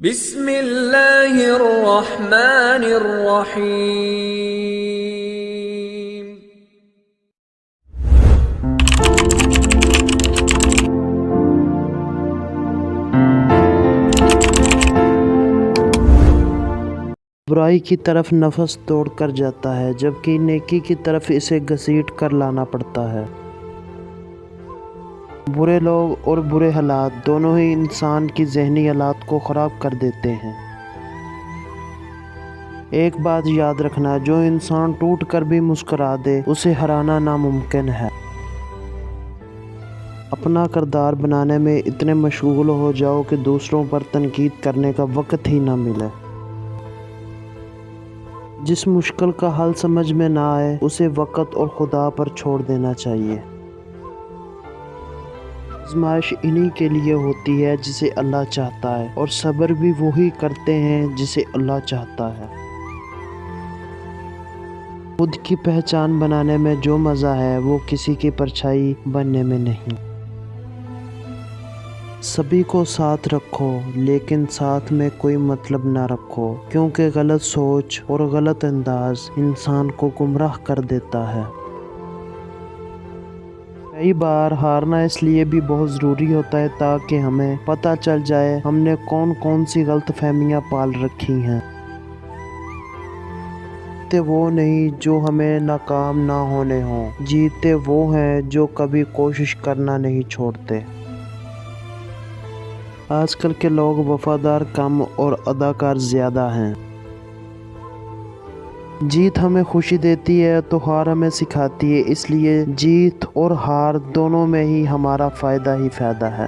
بسم اللہ الرحمن الرحیم۔ برائی کی طرف نفس دوڑ کر جاتا ہے، جبکہ نیکی کی طرف اسے گھسیٹ کر لانا پڑتا ہے۔ برے لوگ اور برے حالات دونوں ہی انسان کی ذہنی حالات کو خراب کر دیتے ہیں۔ ایک بات یاد رکھنا، جو انسان ٹوٹ کر بھی مسکرا دے اسے ہرانا ناممکن ہے۔ اپنا کردار بنانے میں اتنے مشغول ہو جاؤ کہ دوسروں پر تنقید کرنے کا وقت ہی نہ ملے۔ جس مشکل کا حل سمجھ میں نہ آئے اسے وقت اور خدا پر چھوڑ دینا چاہیے۔ آزمائش انہی کے لیے ہوتی ہے جسے اللہ چاہتا ہے، اور صبر بھی وہی کرتے ہیں جسے اللہ چاہتا ہے۔ خود کی پہچان بنانے میں جو مزہ ہے وہ کسی کی پرچھائی بننے میں نہیں۔ سبھی کو ساتھ رکھو لیکن ساتھ میں کوئی مطلب نہ رکھو، کیونکہ غلط سوچ اور غلط انداز انسان کو گمراہ کر دیتا ہے۔ کئی بار ہارنا اس لیے بھی بہت ضروری ہوتا ہے تاکہ ہمیں پتہ چل جائے ہم نے کون سی غلط فہمیاں پال رکھی ہیں۔ جیتے وہ نہیں جو ہمیں ناکام نہ ہونے ہوں، جیتے وہ ہیں جو کبھی کوشش کرنا نہیں چھوڑتے۔ آج کل کے لوگ وفادار کم اور اداکار زیادہ ہیں۔ جیت ہمیں خوشی دیتی ہے تو ہار ہمیں سکھاتی ہے، اس لیے جیت اور ہار دونوں میں ہی ہمارا فائدہ ہی فائدہ ہے۔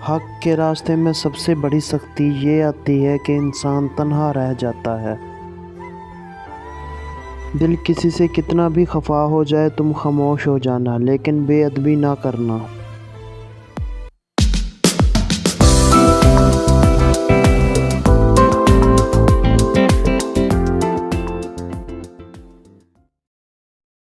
حق کے راستے میں سب سے بڑی سختی یہ آتی ہے کہ انسان تنہا رہ جاتا ہے۔ دل کسی سے کتنا بھی خفا ہو جائے تم خاموش ہو جانا، لیکن بے ادبی نہ کرنا۔